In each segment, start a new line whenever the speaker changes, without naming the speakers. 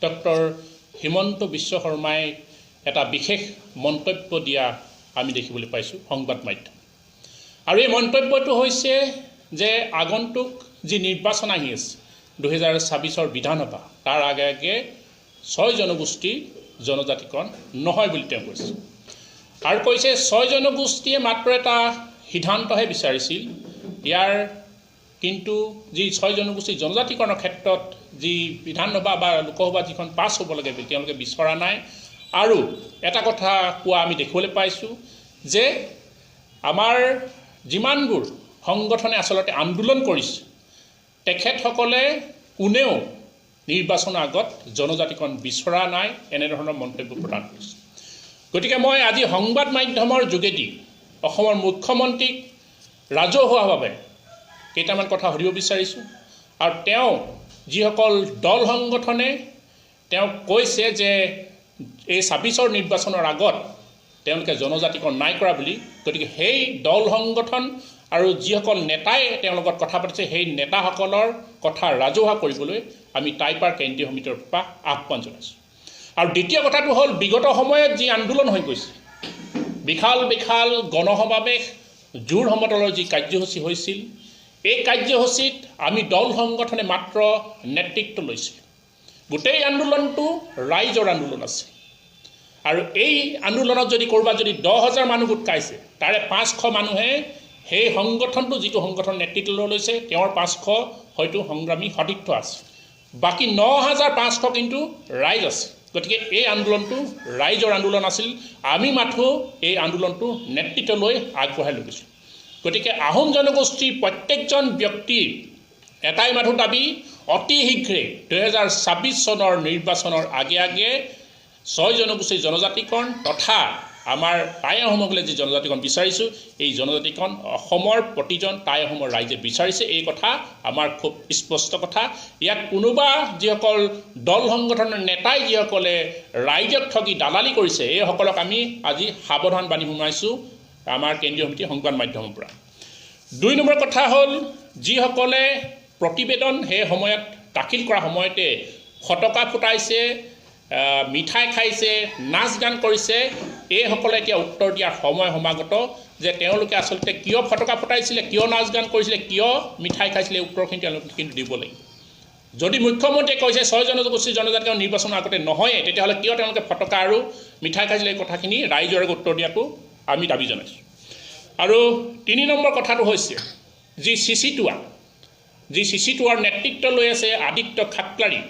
Doctor Himanta Biswa শৰ্মাই এটা বিশেষ মন্তব্য দিয়া আমি দেখিবলৈ পাইছোঁ সংবাদ মাধ্যম। আৰু এই মন্তব্যটো হৈছে যে আগন্তুক যি নিৰ্বাচন আহি আছে 2026 বিধানসভা, তাৰ আগে আগে 6 জনগোষ্ঠী জনজাতিকৰণ নহয় বুলি তেওঁ কৈছে। আৰু কৈছে 6 জনগোষ্ঠীয়ে মাত্ৰ এটা সিদ্ধান্তহে বিচাৰিছিল, ইয়াৰ কিন্তু যি 6 জনগোষ্ঠী জনজাতিকৰণৰ ক্ষেত্ৰত যি বিধানসভা বা লোকসভা যিখন পাছ হ'ব লাগে তেওঁলোকে বিচৰা নাই। আৰু এটা কথা কোৱা আমি দেখিবলৈ পাইছোঁ যে আমাৰ যিমানবোৰ সংগঠনে আচলতে আন্দোলন কৰিছে তেখেতসকলে কোনেও নিৰ্বাচনৰ আগত জনজাতিকৰণ বিচৰা নাই, এনেধৰণৰ মন্তব্য প্ৰদান কৰিছে। গতিকে মই আজি সংবাদ মাধ্যমৰ যোগেদি অসমৰ মুখ্যমন্ত্ৰীক ৰাজহুৱাভাৱে কেইটামান কথা সুধিব বিচাৰিছোঁ। আৰু তেওঁ যিসকল দল সংগঠনে তেওঁক কৈছে যে এই 26 নিৰ্বাচনৰ আগত তেওঁলোকে জনজাতিকৰণ নাই কৰা বুলি, গতিকে সেই দল সংগঠন আৰু যিসকল নেতাই তেওঁৰ লগত কথা পাতিছে সেই নেতাসকলৰ কথা ৰাজহুৱা কৰিবলৈ আমি টাইপাৰ কেন্দ্ৰীয় সমিতিৰ পৰা আহ্বান জনাইছোঁ। আৰু দ্বিতীয় কথাটো হ'ল বিগত সময়ত যি আন্দোলন হৈ গৈছে, বিশাল বিশাল গণসমাৱেশ, জোৰ সমদলৰ যি কাৰ্যসূচী হৈছিল, এই কাৰ্যসূচীত আমি দল সংগঠনে মাত্ৰ নেতৃত্ব লৈছিলোঁ। গোটেই আন্দোলনটো ৰাইজৰ আন্দোলন আছে। আৰু এই আন্দোলনত যদি ক'ৰবাত যদি 10,000 মানুহ গোট খাইছে, তাৰে 500 মানুহে সেই সংগঠনটো যিটো সংগঠন নেতৃত্ব লৈছে তেওঁৰ 500 হয়তো সংগ্ৰামী সতীৰ্থ আছে, বাকী 9,500 কিন্তু ৰাইজ আছে। গতিকে এই আন্দোলনটো ৰাইজৰ আন্দোলন আছিল, আমি মাথো এই আন্দোলনটো নেতৃত্ব লৈ আগবঢ়াই লৈ গৈছোঁ। গতিকে আহোম জনগোষ্ঠীৰ প্ৰত্যেকজন ব্যক্তিৰ এটাই মাথো দাবী, অতি শীঘ্ৰে 2026 চনৰ নিৰ্বাচনৰ আগে আগে 6 জনগোষ্ঠীৰ জনজাতিকৰণ তথা আমাৰ টাই আহোমসকলে যি জনজাতিকৰণ বিচাৰিছোঁ, এই জনজাতিকৰণ অসমৰ প্ৰতিজন টাই আহোমৰ ৰাইজে বিচাৰিছে। এই কথা আমাৰ খুব স্পষ্ট কথা। ইয়াক কোনোবা যিসকল দল সংগঠনৰ নেতাই যিসকলে ৰাইজক ঠগি দালালি কৰিছে, এইসকলক আমি আজি সাৱধান বাণী শুনাইছোঁ আমাৰ কেন্দ্ৰীয় সমিতি সংবাদ মাধ্যমৰ পৰা। 2 নম্বৰ কথা হ'ল, যিসকলে প্ৰতিবেদন সেই সময়ত দাখিল কৰা সময়তে ফটকা ফুটাইছে, মিঠাই খাইছে, নাচ গান কৰিছে, এইসকলে এতিয়া উত্তৰ দিয়াৰ সময় সমাগত যে তেওঁলোকে আচলতে কিয় ফটকা ফুটাইছিলে, কিয় নাচ গান কৰিছিলে, কিয় মিঠাই খাইছিলে, উত্তৰখিনি তেওঁলোকে কিন্তু দিব লাগিব। যদি মুখ্যমন্ত্ৰীয়ে কৈছে 6 জনগোষ্ঠীৰ জনজাতিকৰণ নিৰ্বাচনৰ আগতে নহয়ে, তেতিয়াহ'লে কিয় তেওঁলোকে ফটকা আৰু মিঠাই খাইছিলে, এই কথাখিনি ৰাইজৰ আগত উত্তৰ দিয়াটো আমি দাবী জনাইছোঁ। আৰু 3 নম্বৰ কথাটো হৈছে যি চিচিটোৱাৰ নেতৃত্ব লৈ আছে আদিত্য খাটলাৰী।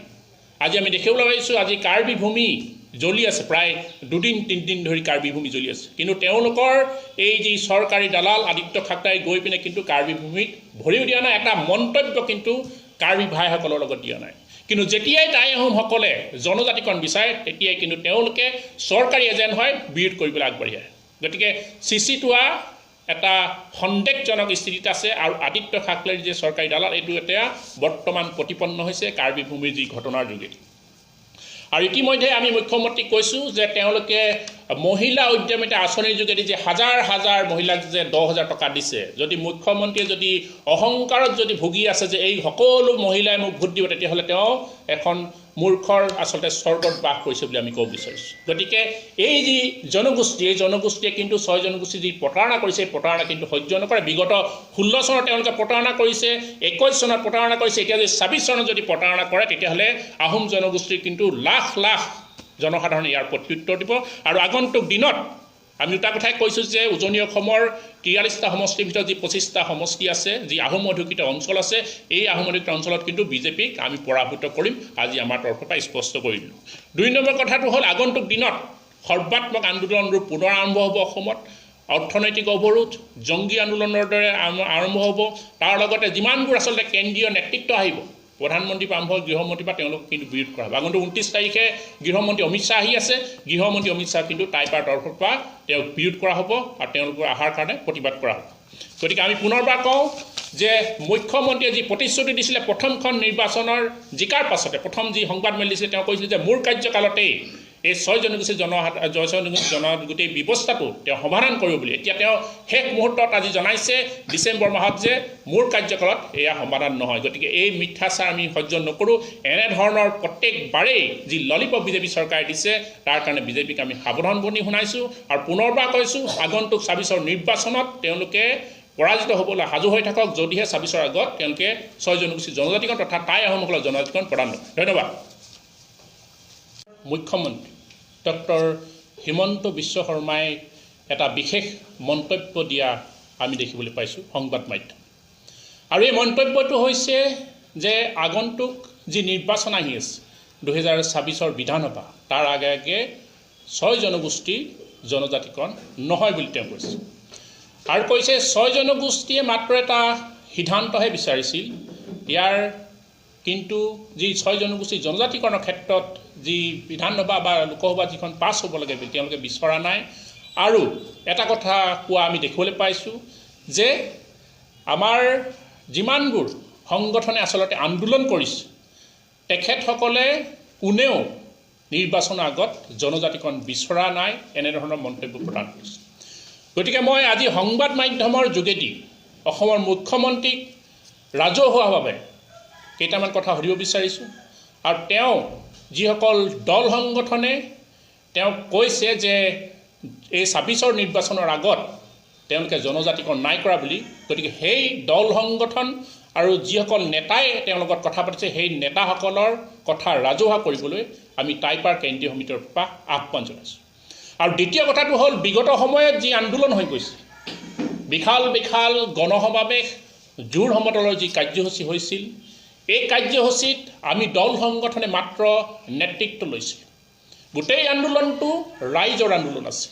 আজি আমি দেখিবলৈ পাইছোঁ আজি কাৰ্বি ভূমি জ্বলি আছে, প্ৰায় 2-3 দিন ধৰি কাৰ্বি ভূমি জ্বলি আছে। কিন্তু তেওঁলোকৰ এই যি চৰকাৰী দালাল আদিত্য খাটলাৰী গৈ পিনে কিন্তু কাৰ্বি ভূমিত ভৰিও দিয়া নাই, এটা মন্তব্য কিন্তু কাৰ্বি ভাইসকলৰ লগত দিয়া নাই। কিন্তু যেতিয়াই টাই আহোমসকলে জনজাতিকৰণ বিচাৰে তেতিয়াই কিন্তু তেওঁলোকে চৰকাৰী এজেণ্ট হয় বিৰোধ কৰিবলৈ আগবাঢ়ি আহে। গতিকে চিচিটোৱা এটা সন্দেহজনক স্থিতিত আছে। আৰু আদিত্য খাটলাৰীৰ যে চৰকাৰী দালাল, এইটো এতিয়া বৰ্তমান প্ৰতিপন্ন হৈছে কাৰ্বি ভূমিৰ যি ঘটনাৰ যোগেদি। আৰু ইতিমধ্যে আমি মুখ্যমন্ত্ৰীক কৈছোঁ যে তেওঁলোকে মহিলা উদ্যমিতা আঁচনিৰ যোগেদি যে হাজাৰ হাজাৰ মহিলাক যে 10,000 টকা দিছে, যদি মুখ্যমন্ত্ৰীয়ে যদি অহংকাৰত যদি ভুগি আছে যে এই সকলো মহিলাই মোক ভোট দিব, তেতিয়াহ'লে তেওঁ এখন মূৰ্খৰ আচলতে স্বৰ্গত বাস কৰিছে বুলি আমি ক'ব বিচাৰিছোঁ। গতিকে এই যি জনগোষ্ঠী, এই জনগোষ্ঠীয়ে কিন্তু 6 জনগোষ্ঠী যি প্ৰতাৰণা কৰিছে, এই প্ৰতাৰণা কিন্তু সহ্য নকৰে। বিগত 16 চনত তেওঁলোকে প্ৰতাৰণা কৰিছে, 21 চনত প্ৰতাৰণা কৰিছে, এতিয়া যদি 26 চনত যদি প্ৰতাৰণা কৰে তেতিয়াহ'লে আহোম জনগোষ্ঠীৰ কিন্তু লাখ লাখ জনসাধাৰণে ইয়াৰ প্ৰত্যুত্তৰ দিব। আৰু আগন্তুক দিনত আমি দুটা কথাই কৈছোঁ যে উজনি অসমৰ 43টা সমষ্টিৰ ভিতৰত যি 25টা সমষ্টি আছে, যি আহোম অধিকৃত অঞ্চল আছে, এই আহোম অধিকৃত অঞ্চলত কিন্তু বিজেপিক আমি পৰাভূত কৰিম, আজি আমাৰ তৰফৰ পৰা স্পষ্ট কৰি দিলোঁ। 2 নম্বৰ কথাটো হ'ল আগন্তুক দিনত সৰ্বাত্মক আন্দোলন ৰূপ পুনৰ আৰম্ভ হ'ব অসমত। অৰ্থনৈতিক অৱৰোধ, জংগী আন্দোলনৰ দৰে আৰম্ভ হ'ব। তাৰ লগতে যিমানবোৰ আচলতে কেন্দ্ৰীয় নেতৃত্ব আহিব, প্ৰধানমন্ত্ৰীৰ পৰা আৰম্ভ গৃহমন্ত্ৰীৰ পৰা তেওঁলোকক কিন্তু বিৰোধ কৰা হ'ব। আগন্তুক 29 তাৰিখে গৃহমন্ত্ৰী অমিত শ্বাহ আহি আছে, গৃহমন্ত্ৰী অমিত শ্বাহ কিন্তু টাইপাৰ তৰফৰ পৰা তেওঁক বিৰোধ কৰা হ'ব আৰু তেওঁলোকৰ অহাৰ কাৰণে প্ৰতিবাদ কৰা হ'ব। গতিকে আমি পুনৰবাৰ কওঁ যে মুখ্যমন্ত্ৰীয়ে যি প্ৰতিশ্ৰুতি দিছিলে প্ৰথমখন নিৰ্বাচনৰ জিকাৰ পাছতে, প্ৰথম যি সংবাদমেল দিছিলে, তেওঁ কৈছিলে যে মোৰ কাৰ্যকালতেই এই 6 জনগোষ্ঠী গোটেই ব্যৱস্থাটো তেওঁ সমাধান কৰিব বুলি এতিয়া তেওঁ শেষ মুহূৰ্তত আজি জনাইছে ডিচেম্বৰ মাহত যে মোৰ কাৰ্যকালত এয়া সমাধান নহয়। গতিকে এই মিথ্যাচাৰ আমি সহ্য নকৰোঁ। এনেধৰণৰ প্ৰত্যেকবাৰেই যি ললিপপ বিজেপি চৰকাৰে দিছে তাৰ কাৰণে বিজেপিক আমি সাৱধানবাণী শুনাইছোঁ আৰু পুনৰবাৰ কৈছোঁ আগন্তুক ২৬ৰ নিৰ্বাচনত তেওঁলোকে পৰাজিত হ'বলৈ সাজু হৈ থাকক যদিহে ২৬ৰ আগত তেওঁলোকে 6 জনগোষ্ঠী জনজাতিকৰণ তথা টাই আহোমসকলৰ জনজাতিকৰণ প্ৰদান কৰে। ধন্যবাদ। মুখ্যমন্ত্ৰী ডক্টৰ হিমন্ত বিশ্ব শৰ্মাই এটা বিশেষ মন্তব্য দিয়া আমি দেখিবলৈ পাইছোঁ সংবাদ মাধ্যম। আৰু এই মন্তব্যটো হৈছে যে আগন্তুক যি নিৰ্বাচন আহি আছে ২০২৬ৰ বিধানসভা তাৰ আগে আগে 6 জনগোষ্ঠী জনজাতিকৰণ নহয় বুলি তেওঁ কৈছে আৰু কৈছে 6 জনগোষ্ঠীয়ে মাত্ৰ এটা সিদ্ধান্তহে বিচাৰিছিল। ইয়াৰ কিন্তু যি 6 জনগোষ্ঠী জনজাতিকৰণৰ ক্ষেত্ৰত যি বিধানসভা বা লোকসভা যিখন পাছ হ'ব লাগে বুলি তেওঁলোকে বিচৰা নাই। আৰু এটা কথা কোৱা আমি দেখিবলৈ পাইছোঁ যে আমাৰ যিমানবোৰ সংগঠনে আচলতে আন্দোলন কৰিছে তেখেতসকলে কোনেও নিৰ্বাচনৰ আগত জনজাতিকৰণ বিচৰা নাই এনেধৰণৰ মন্তব্য প্ৰদান কৰিছে। গতিকে মই আজি সংবাদ মাধ্যমৰ যোগেদি অসমৰ মুখ্যমন্ত্ৰীক ৰাজহুৱাভাৱে কেইটামান কথা সুধিব বিচাৰিছোঁ। আৰু তেওঁ যিসকল দল সংগঠনে তেওঁ কৈছে যে এই ২৬ৰ নিৰ্বাচনৰ আগত তেওঁলোকে জনজাতিকৰণ নাই কৰা বুলি, গতিকে সেই দল সংগঠন আৰু যিসকল নেতাই তেওঁৰ লগত কথা পাতিছে সেই নেতাসকলৰ কথা ৰাজহুৱা কৰিবলৈ আমি টাইপাৰ কেন্দ্ৰীয় সমিতিৰ পৰা আহ্বান জনাইছোঁ। আৰু দ্বিতীয় কথাটো হ'ল বিগত সময়ত যি আন্দোলন হৈ গৈছে বিশাল বিশাল গণসমাৱেশ জোৰ সমতলৰ যি কাৰ্যসূচী হৈছিল এই কাৰ্যসূচীত আমি দল সংগঠনে মাত্ৰ নেতৃত্ব লৈছিলোঁ। গোটেই আন্দোলনটো ৰাইজৰ আন্দোলন আছিল।